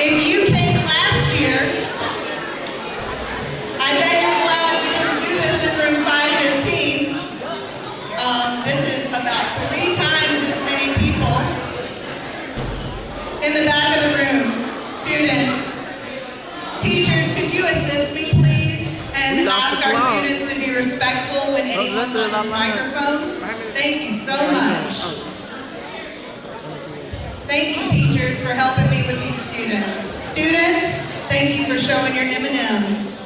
If you came last year, I bet you're glad we didn't do this in room 515. This is about 3 times as many people in the back of the room. Students, teachers, could you assist me, please, and ask our students to be respectful when anyone's on this microphone? Thank you so much. Thank you, teachers, for helping me with these students. Students, thank you for showing your M&Ms.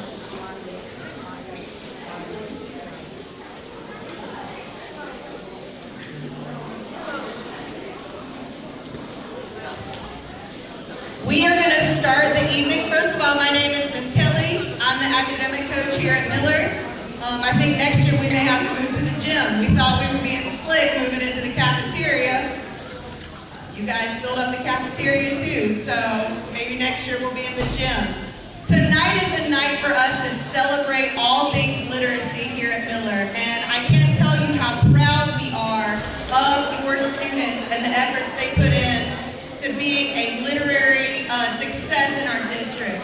We are going to start the evening. First of all, my name is Miss Kelly. I'm the academic coach here at Miller. I think next year we may have to move to the gym. We thought we were being slick moving into the cafeteria. You guys filled up the cafeteria too, so maybe next year we'll be in the gym. Tonight is a night for us to celebrate all things literacy here at Miller, and I can't tell you how proud we are of your students and the efforts they put in to being a literary success in our district.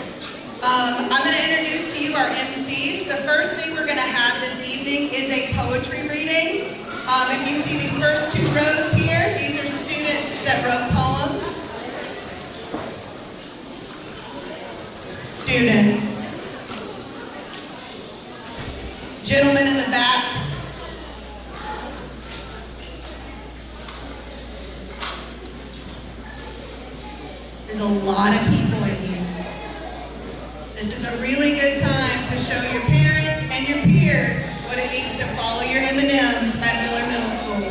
I'm going to introduce to you our MCs. The first thing we're going to have this evening is a poetry reading. If you see these first 2 rows here, these are students that wrote poems. Students. Gentlemen in the back. There's a lot of people in here. This is a really good time to show your parents and your peers what it means to follow your M&Ms at Miller Middle School.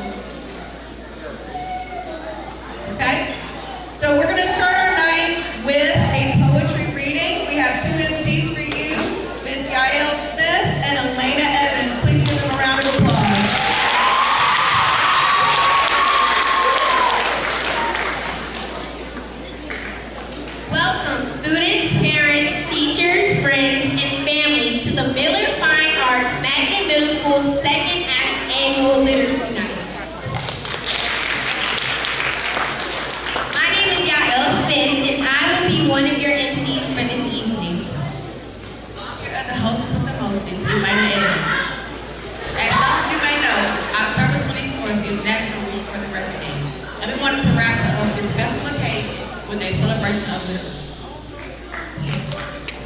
Okay? So we're going to start our night with a poetry reading. We have 2 MCs for you, Miss Yael Smith and Elena Evans. Please give them a round of applause. Welcome, students, parents, teachers, friends, and families to the Miller Fine Arts Magnet Middle School Second Annual Literacy Night. My name is Yael Smith, and I will be one of your MCs for this evening. Here are the hosts with the mostest, Elena Evans. As some of you may know, October 24th is National Week for the Birthday Game, and we wanted to wrap up this special occasion with a celebration of literacy.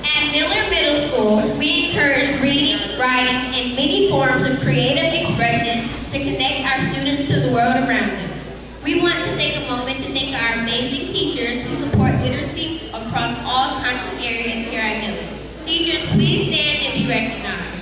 At Miller Middle School, we encourage reading, writing, and many forms of creative expression to connect our students to the world around them. We want to take a moment to thank our amazing teachers who support literacy across all kinds of areas here at Miller. Teachers, please stand and be recognized.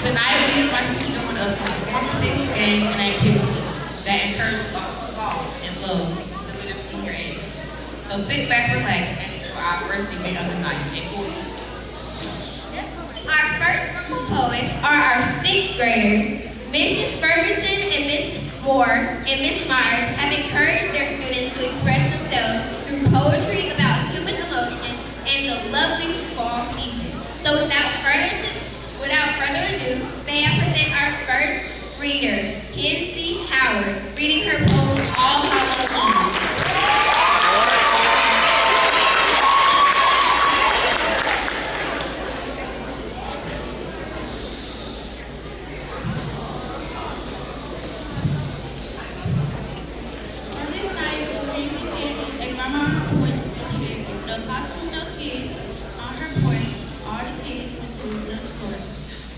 Tonight, we invite you to join us for performances, games, and activities that encourage thought and love the literacy here at. So sit back, relax, and enjoy our first event of the night. Our first group of poets are our 6th graders. Mrs. Ferguson and Miss Moore and Miss Myers have encouraged their students to express themselves through poetry about human emotion and the lovely fall season. So without further ado, may I present our first reader, Kinsey Howard, reading her poem, All Hallows Eve.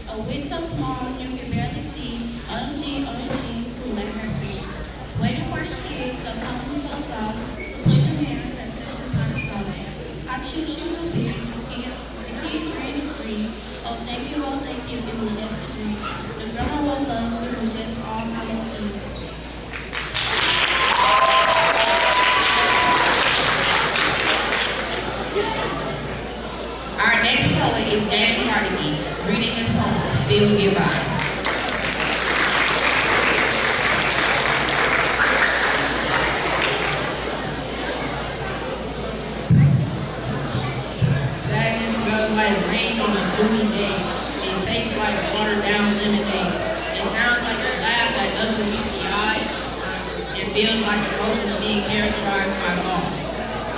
A witch so small you can barely see. OMG, OMG, who let her be? Waiting for the kids, so comfortable, so soft. To put them here, that's special kind of soft. I choose she will be. The kids ran the street. Oh, thank you, it was just a dream. The grandma woke up, it was just all Hallows Eve. Our next poet is Jamie Hardigan, reading his poem, Still Get By. Sadness smells like rain on a gloomy day. It takes tastes like watered down lemonade. It sounds like a laugh that doesn't reach the eye. It feels like emotions being characterized by law.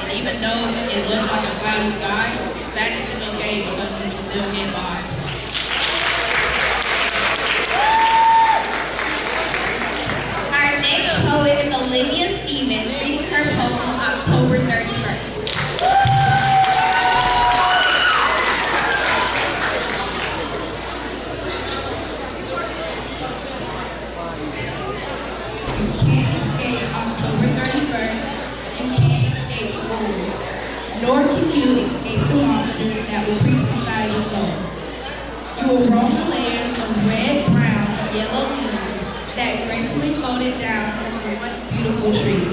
And even though it looks like a cloudy sky, sadness is okay because we can still get by. Our next poet is Olivia Stevens, reading her poem October 31st. You can't escape October 31st. You can't escape the gold. Nor can you escape the monsters that will creep inside your soul. You will roam the layers of red, brown, and yellow leaves that gracefully folded down from one beautiful tree.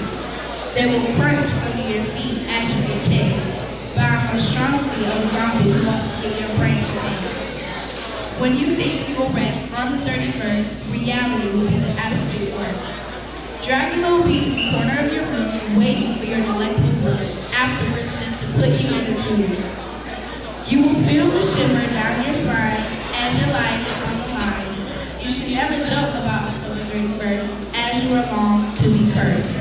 They will crunch under your feet as you get chased by a monstrosity of a zombie who wants to get your brain contained. When you think you will rest on the 31st, reality will be the absolute worst. Dracula will be in the corner of your room waiting for your delectable blood afterwards just to put you in the tube. You will feel the shiver down your spine as your life is on the line. You should never joke about October 31st as you are long to be cursed.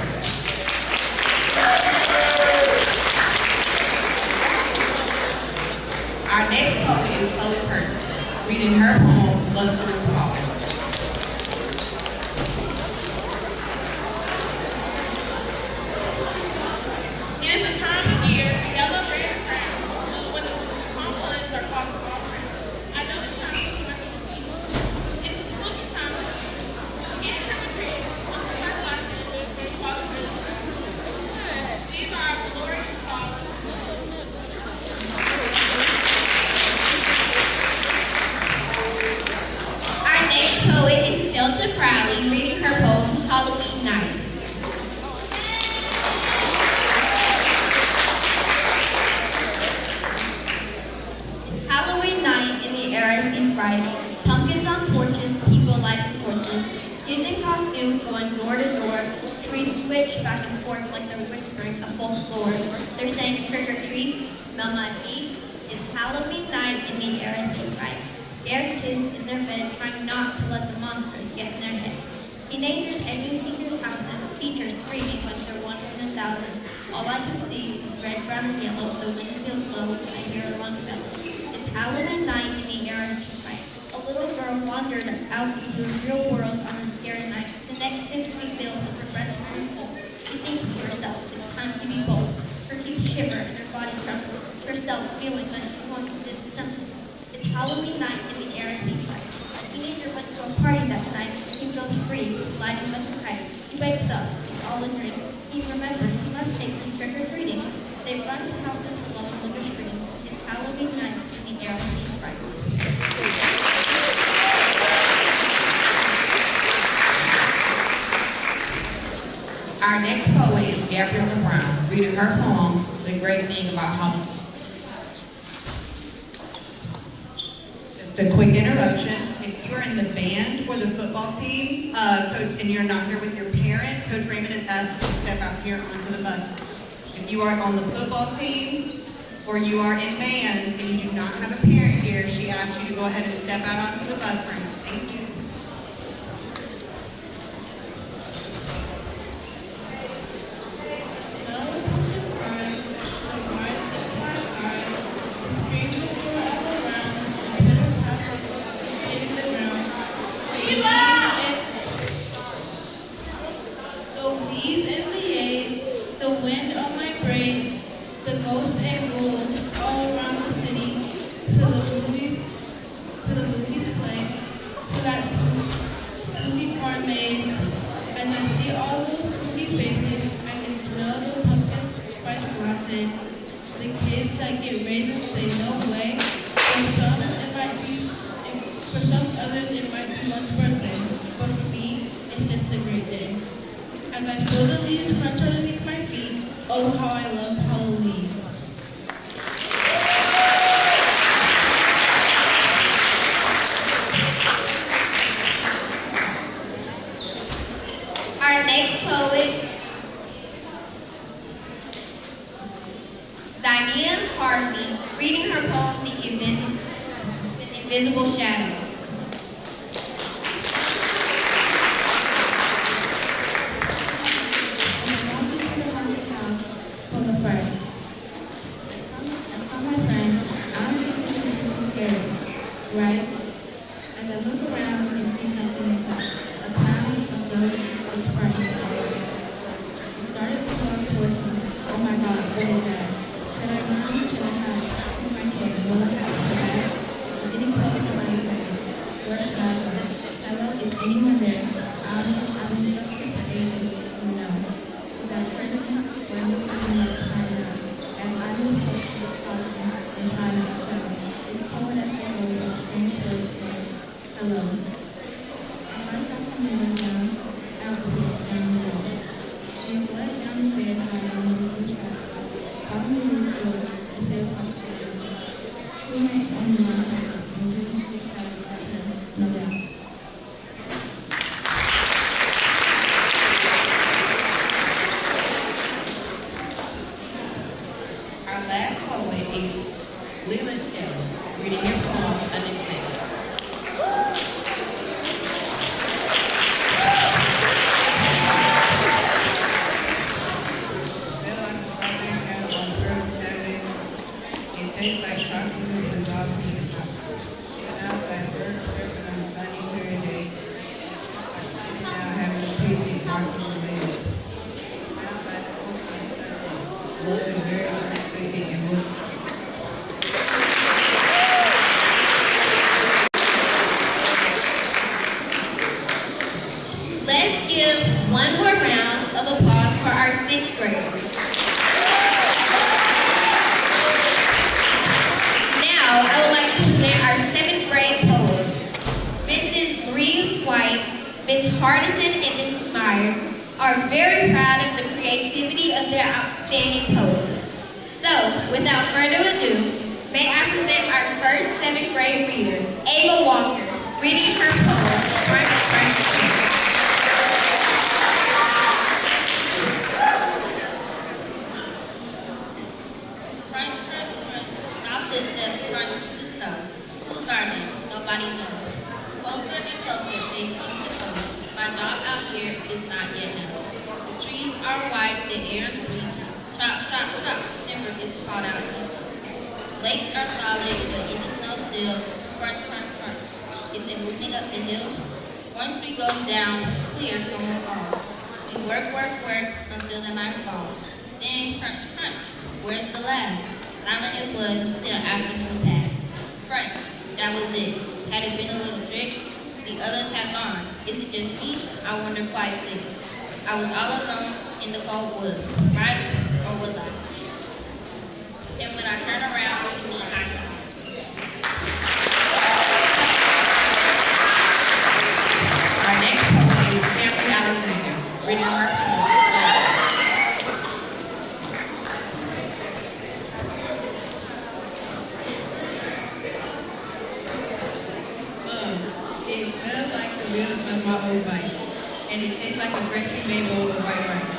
Our next poet is Chloe Person, reading her poem, Luxury Fall. It is a time of year, yellow, red, and brown, when the palm buds are called fall brown. I know it's time to my people. It is looking time of year. Get trick or treat. My life is called the Christmas. These are our glorious fathers. Our next poet is Delta Crowley, reading her poem Halloween Night. Halloween night in the air seems bright. Pumpkins on porches, people lighting torches. Kids in costumes going door to door. Trees switch back and forth like they're whispering a full floor. They're saying trick or treat, smell my feet. It's Halloween night in the air seems bright. Scared kids in their beds trying not to let the monsters get in their head. Teenagers entering teachers' houses, teachers screaming like they're one in 1,000. All I can see is red, brown, and yellow. The wind feels low, and I hear a lunch bell. It's Halloween night in the air is bright. A little girl wandered out into the real world on a scary night. The next instant feels as her breath turns cold. She thinks to herself, it's time to be bold. Her feet shiver and her body trembles. Herself feeling like she wants to disassemble. It's Halloween night in the air seems bright. A teenager went to a party that night. He feels free, gliding like a kite. He wakes up. It's all a dream. He remembers he must take them trick or treating. They run to houses along with a stream. It's Halloween night in the air seems bright. Our next poet is Gabriella Brown, reading her poem, The Great Thing About Halloween. Just a quick interruption. If you're in the band or the football team, Coach, and you're not here with your parent, Coach Raymond has asked you to step out here onto the bus. If you are on the football team or you are in band and you do not have a parent here, she asked you to go ahead and step out onto the bus room. Thank you. The wheeze and the yays, the wind on my brain, the ghosts and ghouls all around the city, to the movies play, to that spooky corn maze, and I see all those spooky faces. I can smell the pumpkin spice latte, the kids that get raisins say no way. For some others it might be one's birthday, but for me it's just a great day. As I feel the leaves crunch underneath my feet, oh how I love Halloween. Our next poet, Zania Harvey, reading her poem, The Visible Shadow. When I walked into the haunted house for the first, I told my friend, I don't think this is too scary, right? As I look around and see something in a cloud of ghosts is frightening. It started to come towards me. Oh my God, what is that? Should I run? Should I hide? Who am I kidding? Will I have to go back? It's getting close to my second. Where should I go? Hello, is anyone there? I've been stuck here for ages. Oh no. Is that president? Or am I coming up to find out? As I move close to the closet and try not to show, it's cold as the road with strange words saying, hello. I find out some men down out here down the road. There's blood down the stairs hiding in this new trap. All the news goes and feels like who may only one person and do this shadows at her, no doubt. Our last poet is Leland Shelley, reading his poem, Unexpected. Smell like a strawberry jam on first Saturday. It tastes like chocolate with dissolved peanut butter. It smells like birds chirping on a sunny, clear day. I sit down having a picnic, watching the rain. It smells like ocean Sunday. Love is very unexpected and rich. Let's give one more round of applause for our sixth graders. Now, I would like to present our seventh grade poets. Mrs. Greaves White, Miss Hardison, and Mrs. Myers are very proud of the creativity of their outstanding poets. So, without further ado, may I present our first seventh grade reader, Ava Walker, reading her poem, Crunch, Crunch, Crunch. Crunch, crunch, crunch. Our footsteps crunch through the snow. Whose are they? Nobody knows. Closer and closer they seem to come. My dog out here is not yet known. The trees are white, the air is breezy. Chop, chop, chop. Timber is caught out deep. Lakes are solid, but in the snow still. Crunch, crunch, crunch. Is it moving up the hill? One tree goes down, clear, someone falls. We work, work, work until the night falls. Then crunch, crunch. Where's the last? Silent it was till afternoon passed. Crunch, that was it. Had it been a little trick, the others had gone. Is it just me? I wonder quite sick. I was all alone in the cold woods, right? Or was I? And when I turned around, to me, I saw. Our next poet is Cameron Alexander, reading her poem. It smells like the wheels of my old bike, and it tastes like a freshly made bowl of white rice.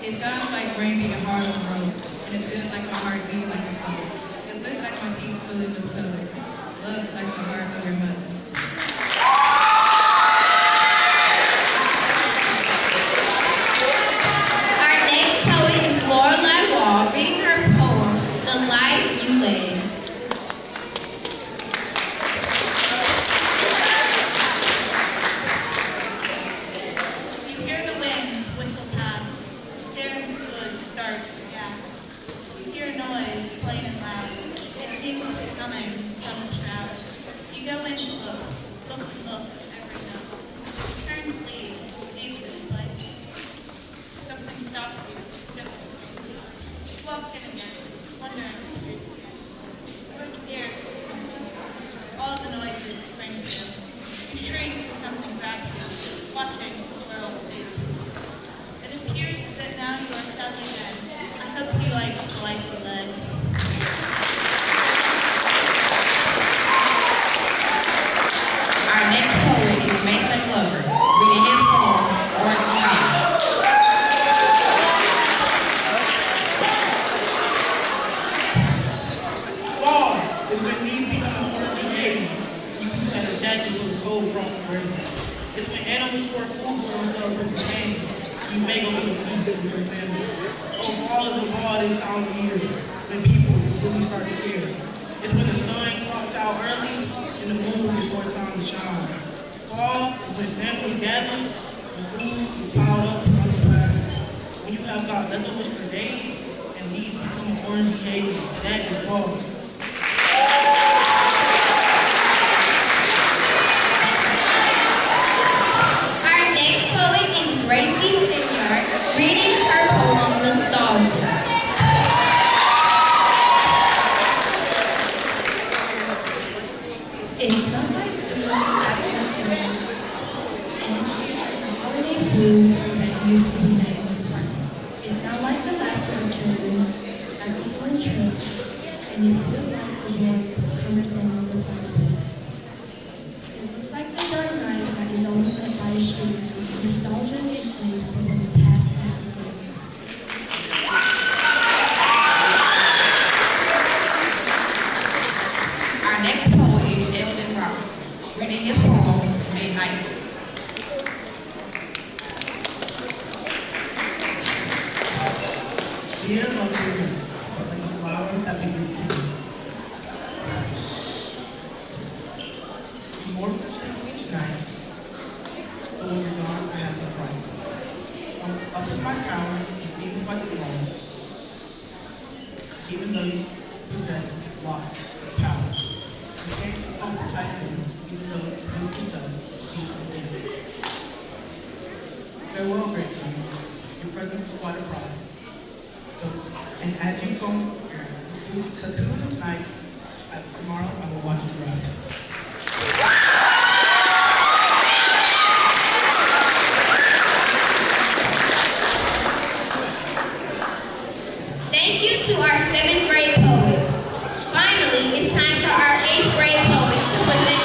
It sounds like rain beating hard on the road, and it feels like my heart beating like a song. It looks like my teeth filling with color. Love is like the heart of your mother. Our next poet is Lorelai Wall, reading her poem, The Life You Led. You hear the wind whistle past, stare into the woods, dark, yeah. You hear a noise, plain and loud. It seems to be coming from the shroud. You go in and look and look every nook. You turn to leave, deeply, like something stops you, just you walk in again, wondering if you're scared. You're scared of something. All the noises bring you. You shrink as something grabs you, watching the world fade. It appears that now you are settling in. I hope you like the life you led. Our next poet is Mason Glover, reading his poem, Orange County. Fall is when leaves become orange and hazy. exactly when the cold cross the break. It's when animals store food for themselves with your family. You make them eat a feast with your family. Oh, fall is a ball this time of year when people really start to care. It's when the sun clocks out early and the moon gets more time to shine. Fall is when family gathers, the food is piled up onto the platter. When you have got leftovers for days and these become orangey haze, that is fall. Our next poet is Gracie Senior, reading her poem Nostalgia. It's not like food holiday food that used to be made. It sounds like the laughter of children at the spring trip, and it feels like the boy coming down the pipe. It looks like the dark night that is only lit by a street. Nostalgia is linked from the past day. Our next poet is Eldon Rock, reading his poem, May Night. Tears are driven, but like a flower that begins to bloom. You more forsake each night, but when you're gone, I have to cry. Up in my tower, you seem quite small, even though you possess lots of power. You can't perform the tight moves, even though you yourself seems within. Farewell, great king. Your presence was quite a prize. And as you go your cocoon of night, tomorrow I will watch you rise. Thank you to our 7th grade poets. Finally, it's time for our 8th grade poets to present.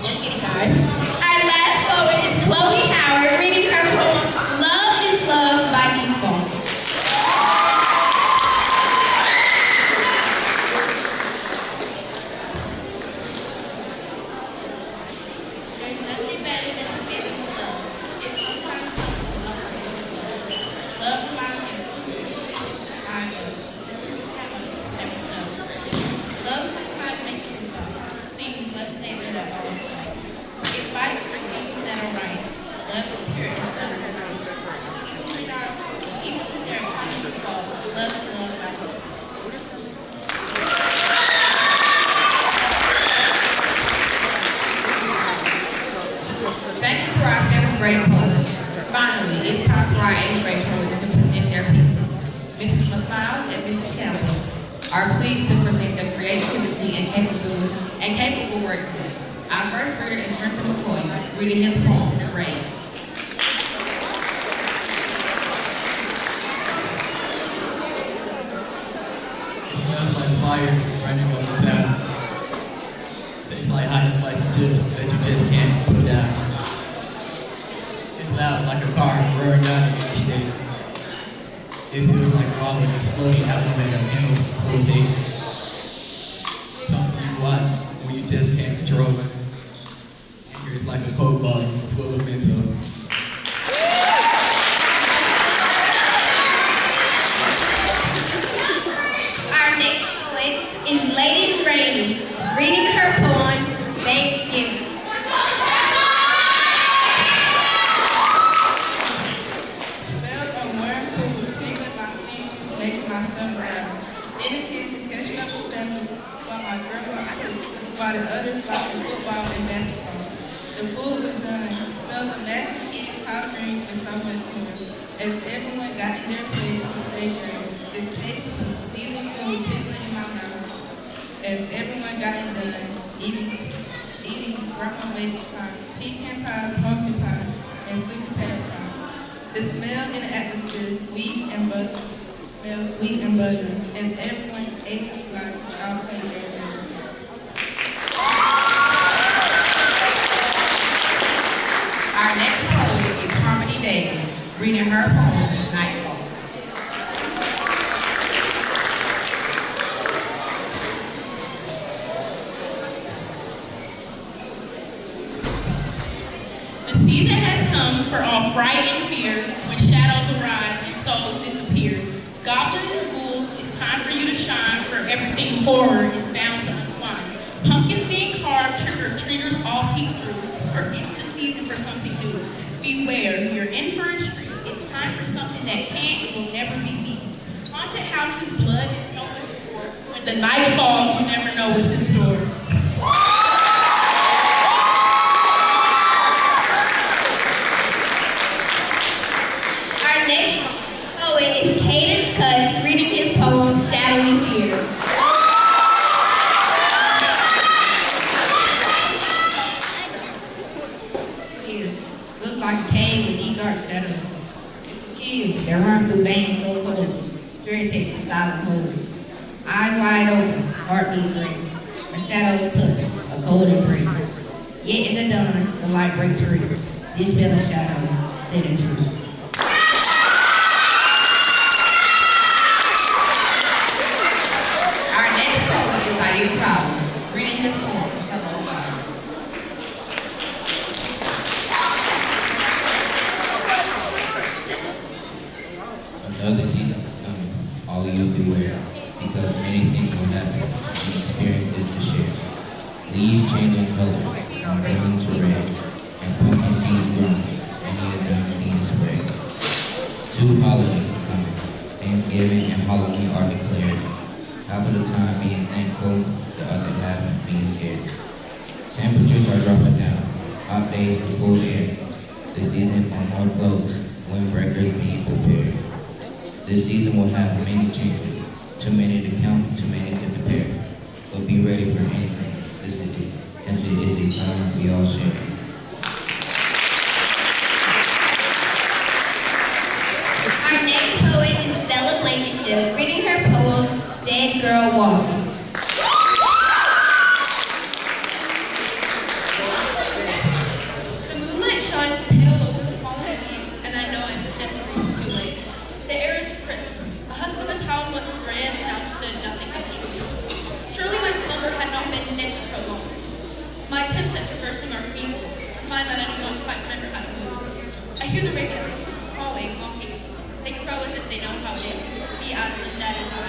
Okay, guys. Our last poet is Chloe Howard, reading her poem, Love is Love by Default. There's nothing better than the feeling of love. It's sometimes something love reminds me of food. I know. Never know. Love sometimes makes you stop. So you must save it at all times. It fights for things that are right. Love is pure and self-reliant. Even when there are times of fault, love is love by hope. Thank you to our 7th grade poets. Finally, it's time for our 8th grade poets to present their pieces. Mrs. McLeod and Mrs. Campbell are pleased to present their creativity and capable wordsmith. Our first grader is Trenton McCoy, reading his poem, Rain. It smells like fire running up the town. Tastes like hot and spicy chips that you just can't put down. It's loud like a car roaring down the interstate. It feels like a bomb exploding out of an endless full day. Something you watch when you just can't control it. Anger is like a Coke bottle full of menthol. Our next poet is Lady Rainey, reading her poem, Thanksgiving. Smells of warm food tingling my senses, making my stomach rattle. In the kitchen, catching up with family while my grandma cooked, while the others watching football and basketball. The food was done. It smells of mac and cheese, hot greens, and so much more. As everyone got in their place to stay great, the taste of seasoned food tingling in my mouth. As everyone got it done, eating grandma made pie, pecan pie, pumpkin pie, and sweet potato pie. The smell in the atmosphere is sweet and butter. Smells sweet and butter. As everyone ate the slice, I'll play very well. Our next poet is Harmony Davis, reading her poem, Nightfall. Goblins and ghouls, it's time for you to shine, for everything horror is bound to untwine. Pumpkins being carved, trick-or-treaters all peek through, for it's the season for something new. Beware, you're in for a treat. It's time for something that can't and will never be beat. Haunted houses, blood, and so much more. When the night falls, you never know what's in store. Our next poet is Cadence Cuts, reading his poem, Shadowy Fear. Here, looks like a cave with deep dark shadows. It's a chill that runs through veins so cold. Spirit takes the silent hold. Eyes wide open, heartbeats racing. A shadow is touched, a cold embrace. Yet in the dawn, the light breaks free. This bit of shadow, setting free. Our next poet is Ayub Problem, reading his poem, Hello Fire. Another season is coming, all of you beware, because many things will happen, and experience is to share. Leaves change in color, from green to red, and pumpkin seeds growing, many of them being spread. 2 holidays are coming, Thanksgiving and Halloween are declared. Half of the time being thankful, the other half being scared. Temperatures are dropping down, hot days to cool air. The season for more clothes, windbreakers being prepared. This season will have many changes, too many to count, too many to compare. But be ready for anything, since it is a time we all share. Our next poet is Stella Blankenship, reading her poem, Dead Girl Walking. The moonlight shines pale over the fallen leaves, and I know I'm centuries too late. The air is crisp. A husk of a town once grand now stood nothing but trees. Surely my slumber had not been this prolonged. My attempts at traversing are feeble, a find that I do not quite remember how to move. I hear the ravens calling, mocking. They crow as if they know how it is to be as dead as I,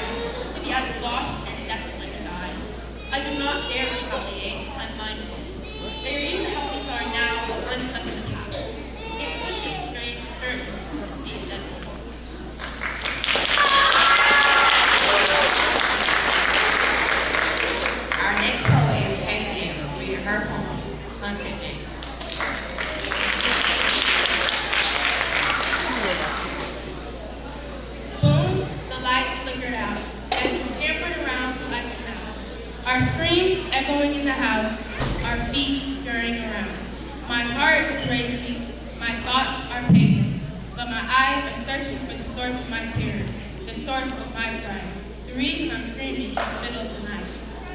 to be as lost and desolate as I. I do not dare retaliate, I'm mindful. They are used to how things are now, but I'm stuck in the past. It would be strange, certainly, to see a dead one. Our next poet is Kathleen, reading her poem, Hunted Day. Boom, the lights flickered out, as we scampered around like a crowd. Our screams echoing in the house, our feet scurrying around. My heart is racing, my thoughts are pacing, but my eyes are searching for the source of my terror, the source of my fright. The reason I'm screaming in the middle of the night.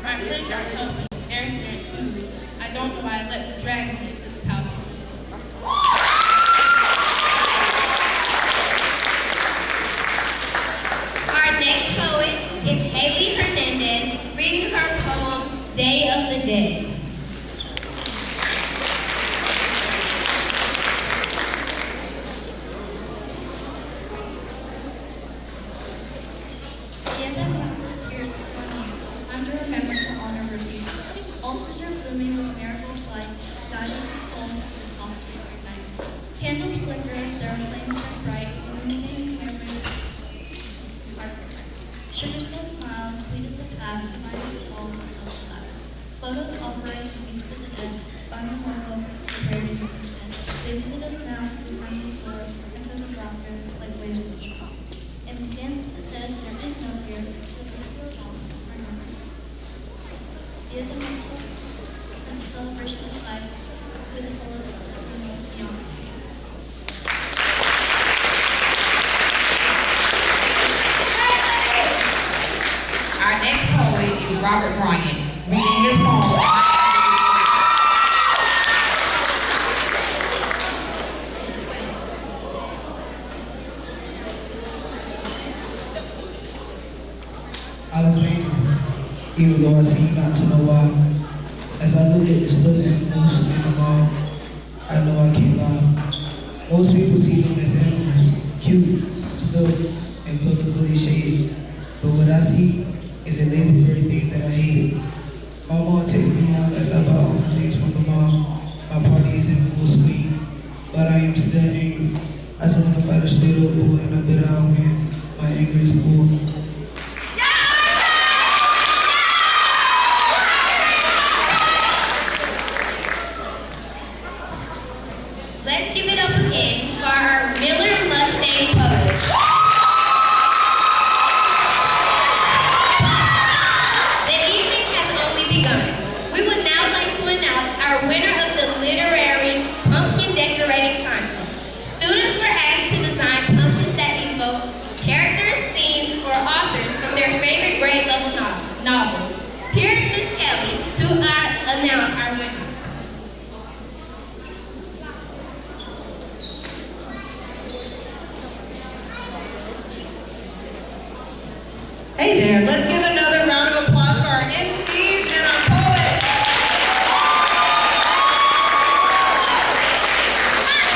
My friends are helping, air spirits too. I don't know why I let them drag me into this house. Our next poet is Haley Hernandez, reading her poem, Day of the Dead. Yet that wonderful spirits upon you, I'm to remember to honor refuge. Altars are blooming with marigold light, guiding the souls through the soft sacred night. Candles flicker, their flames burn bright, illuminating memories of our Sugar skull smiles, sweet as the past, remind us all of the lives. Photos offering to whisper the dead, finding logo, prepared to be dead. They visit us now through tiny sword, echoes of laughter, like waves of the shore. In the stands of the dead, there is no fear, the whisper of haunts are not. Dear the Miracle is a celebration of life, where the soul is beyond. Our next poet is Robert Bryan, reading his poem. Alexander, even though I seem not to know why, as I look at the stuffed animals in the mall, I know I can't lie. Most people see them as animals, cute, stuffed, and colorfully shaded. see is a lazy birthday that I hated. My mom takes me home and love out on my days from the mom. My party is in full swing, but I am still angry. I just want to fight a straight up boy and I bet I'll win. My anger is full. Let's give it up again for our Miller Mustang pose. But the evening has only begun. We would now like to announce our winner of the literary pumpkin decorating contest. Students were asked to design pumpkins that evoke characters, scenes, or authors from their favorite grade level novels. Here's Miss Kelly to announce our winner. Hey there, let's give another round of applause for our MCs and our poets.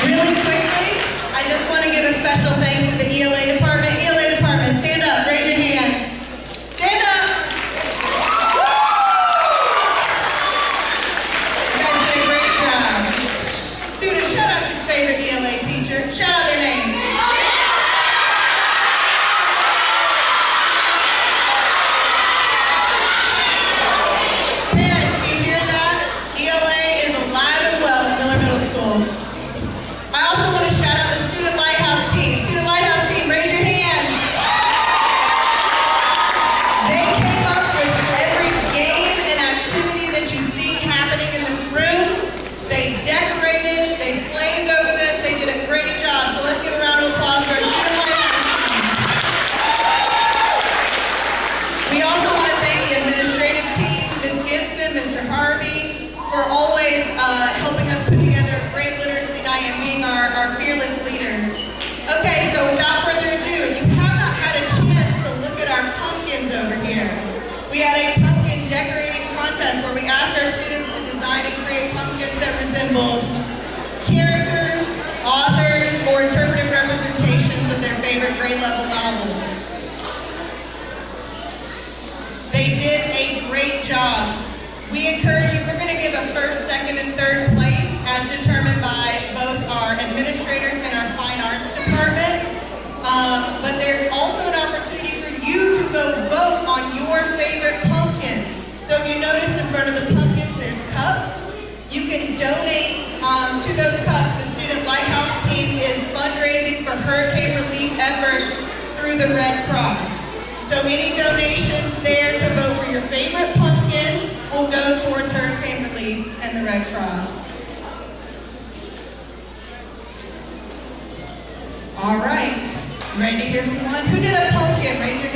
Really quickly, I just want to give a special thanks to the ELA department. ELA department, stand up, raise your hands. Stand up. Woo! You guys did a great job. Students, shout out your favorite ELA teacher. Shout out their name. Parents, do you hear that? ELA is alive and well at Miller Middle School. I also want to shout out the Student Lighthouse team. Student Lighthouse team, raise your hands. They came up with every game and activity that you see happening in this room. They decorated, they slaved over this, they did a great job. So let's give a round of applause for our Student Lighthouse team. We also want to thank the administrative team, Ms. Gibson, Mr. Harvey, for always helping us put together a great literacy night and being our fearless leaders. Okay, so without further ado, you have not had a chance to look at our pumpkins over here. We had a pumpkin decorating contest where we asked our students to design and create pumpkins that resembled characters, authors, or interpretive representations of their favorite grade level novels. They did a great job. We encourage you, we're going to give a first, second, and third place as determined by both our administrators and our fine arts department. But there's also an opportunity for you to go vote on your favorite pumpkin. So if you notice in front of the pumpkins, there's cups. You can donate to those cups. The Student Lighthouse team is fundraising for hurricane relief efforts through the Red Cross. So any donations there to vote for your favorite pumpkin will go towards hurricane relief and the Red Cross. All right, ready to hear from one? Who did a pumpkin? Raise your